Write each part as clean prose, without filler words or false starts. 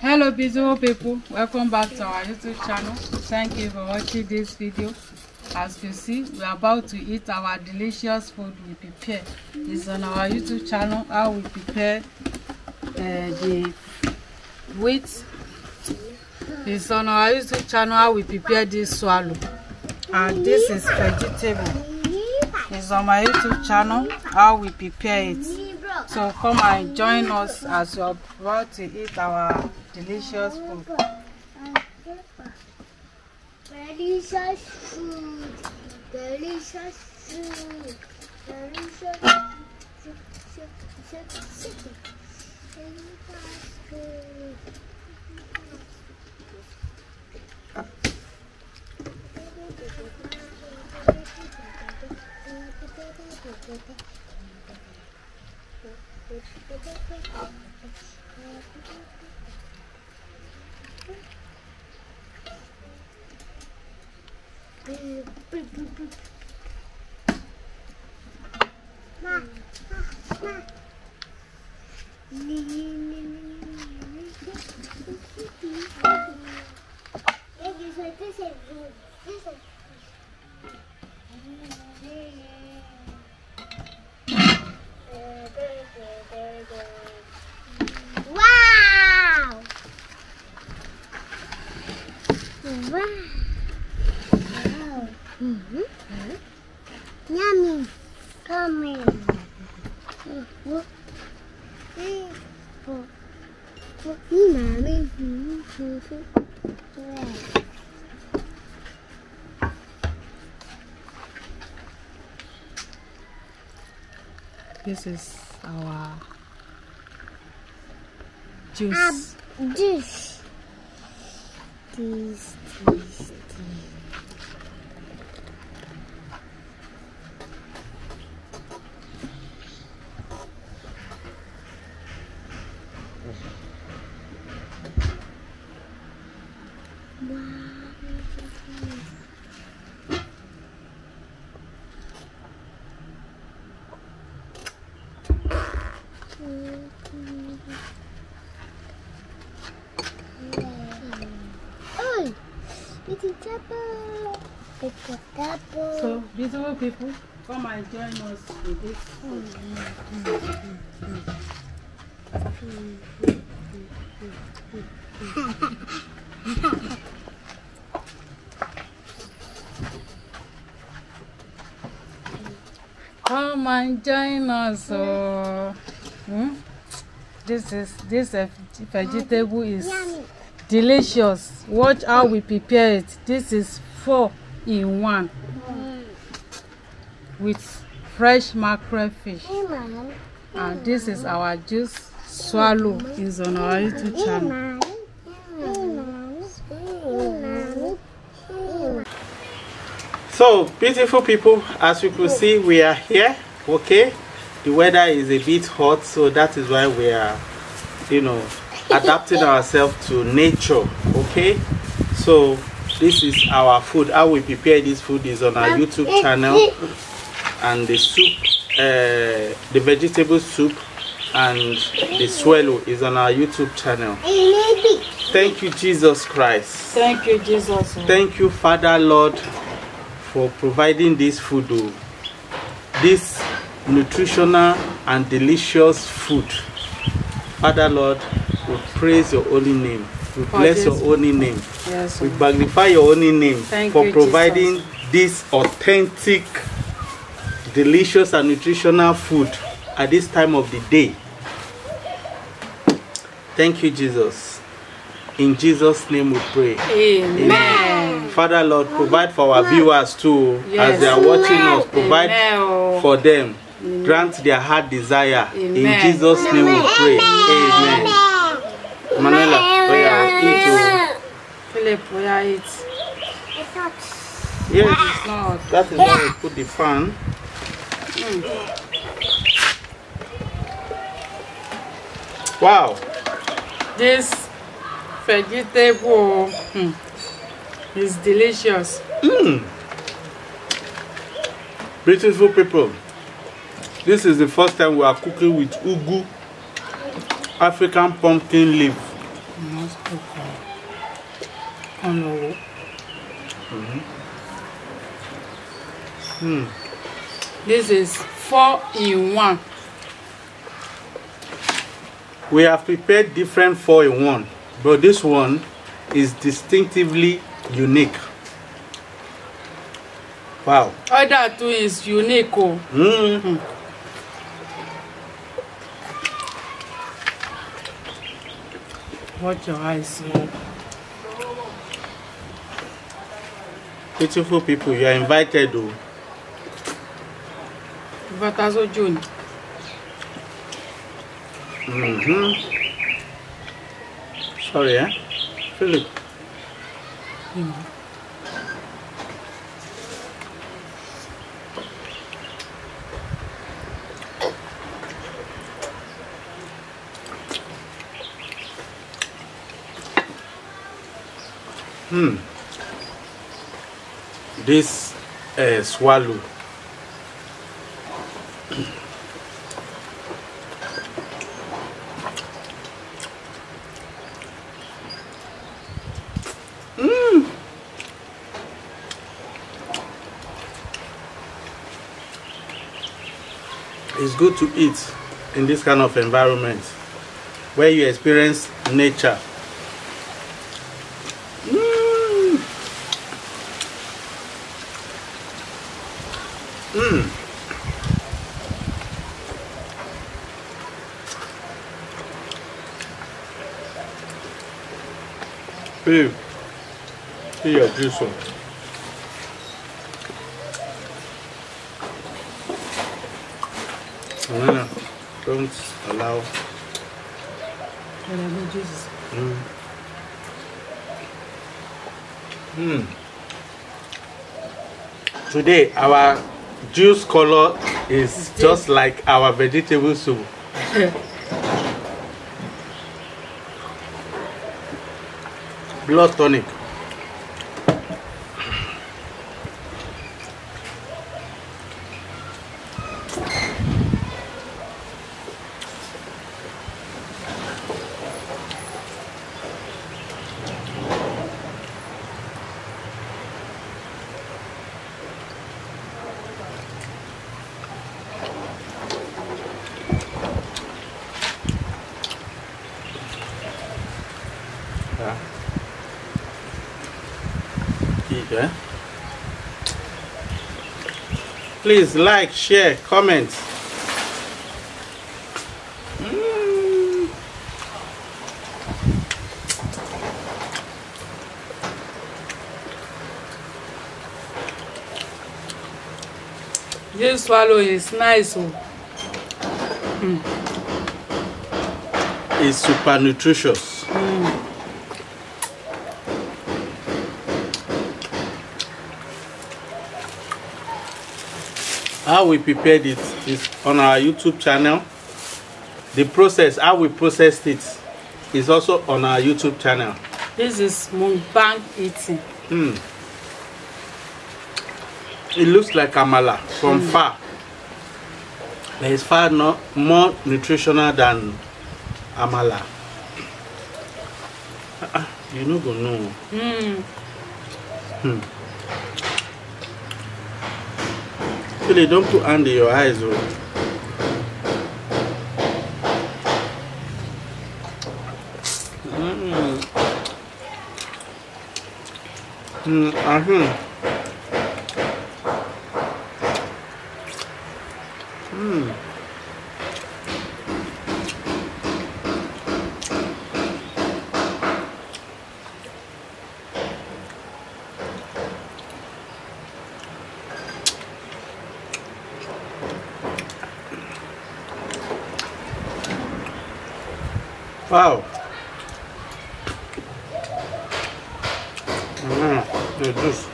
Hello beautiful people, welcome back to our YouTube channel. Thank you for watching this video. As you see, we are about to eat our delicious food we prepare. It's on our YouTube channel how we prepare the wheat. It's on our YouTube channel how we prepare this swallow. And this is vegetable. It's on my YouTube channel how we prepare it. So come and join us as we are about to eat our delicious food. Delicious food. Delicious food. Delicious food. Wow! Yummy. Come in. This is our juice. Juice. This. So beautiful people, come and join us with this food. Come and join us. This vegetable is delicious. Watch how we prepare it. This is 4 in 1 with fresh mackerel fish. And this is our juice swallow. Is on our YouTube channel. So beautiful people, as you could see, we are here. Okay, the weather is a bit hot, so that is why we are, adapting ourselves to nature. Okay, so this is our food. How we prepare this food is on our YouTube channel, and the soup, the vegetable soup and the swallow is on our YouTube channel. Thank you, Jesus Christ. Thank you, Jesus. Thank you, Father Lord, for providing this food, this nutritional and delicious food. Father Lord, we praise your holy name. We bless your holy name. Yes, we magnify your holy name for providing Jesus. This authentic, delicious and nutritional food at this time of the day. Thank you, Jesus. In Jesus' name we pray. Amen. Father Lord, provide for our viewers too, as they are watching us. Provide for them. Grant their heart desire. Amen. In Jesus' name we pray. Amen. Manuela, where eat? Philip, where eat? Yes, It's not. that is where we put the fan. Wow. This vegetable is delicious. Beautiful people, this is the first time we are cooking with ugu, African pumpkin leaf. Must cook on the This is 4-in-1. We have prepared different 4-in-1, but this one is distinctively unique. Wow. Other two is unique. Oh. Watch your eyes. Beautiful people, you are invited though. But as a June. Sorry, eh? Philip. This swallow. It's good to eat in this kind of environment where you experience nature. Babe, see your juice one. Don't allow. Today our juice color is just like our vegetable soup. Blood tonic. Okay. Please like, share, comment. This swallow is nice. It's super nutritious. How we prepared it is on our YouTube channel. The process, how we processed it, is also on our YouTube channel. This is mukbang eating. It looks like amala from far. But it's far more nutritional than amala. You no go know. Really, don't put under your eyes. Wow. The juice.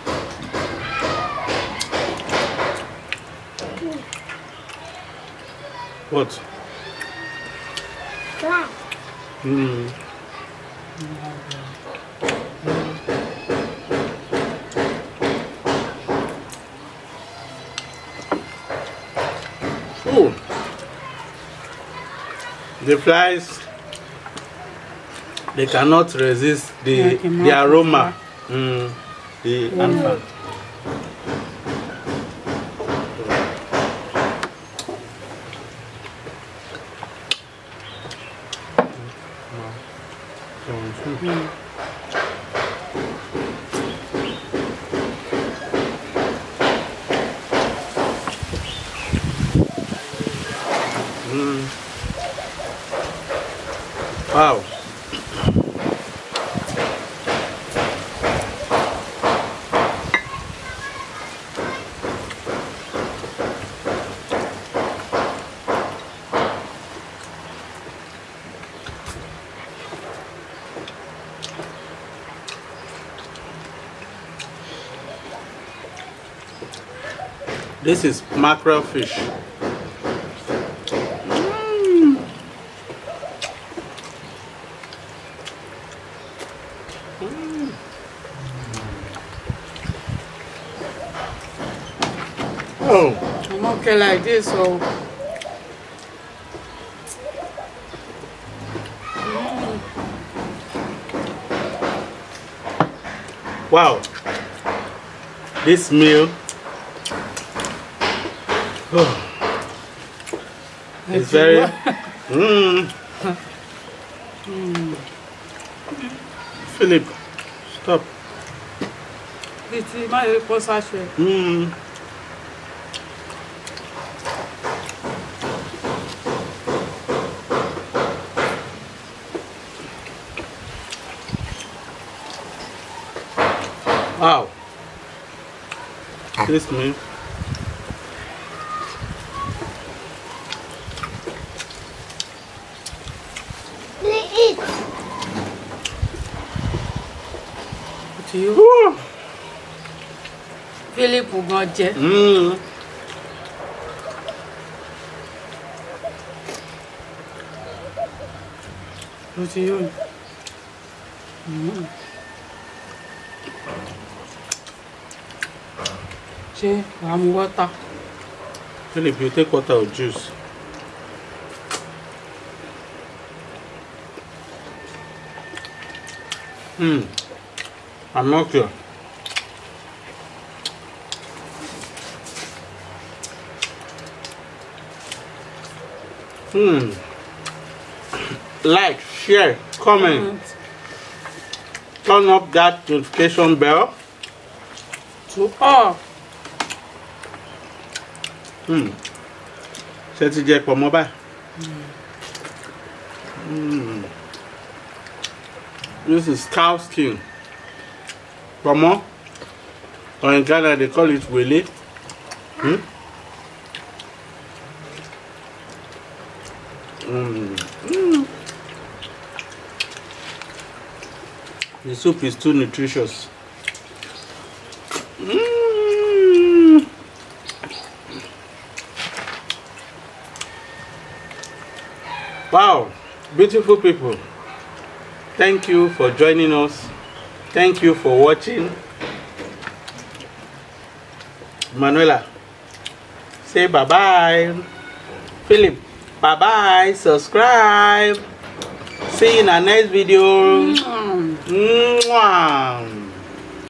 What? Black. Oh, the flies They cannot resist the aroma. The anfang. Wow. This is mackerel fish. Oh, I'm okay like this, so wow. This meal it's very Philip, stop. it's my sachet. Wow. This meal. Eat. To you. Philip Ugonje. To you. I'm water. Philip, you take water or juice? I'm not sure. Like, share, comment, turn up that notification bell. To all. Ṣé ti jẹ pọ̀ mọ́ báyìí? This is cow skin. Pomo, or in Ghana they call it wele. The soup is too nutritious. Wow, beautiful people. Thank you for joining us. Thank you for watching. Manuela, say bye-bye. Philip, bye-bye. Subscribe. See you in our next video. Mwah.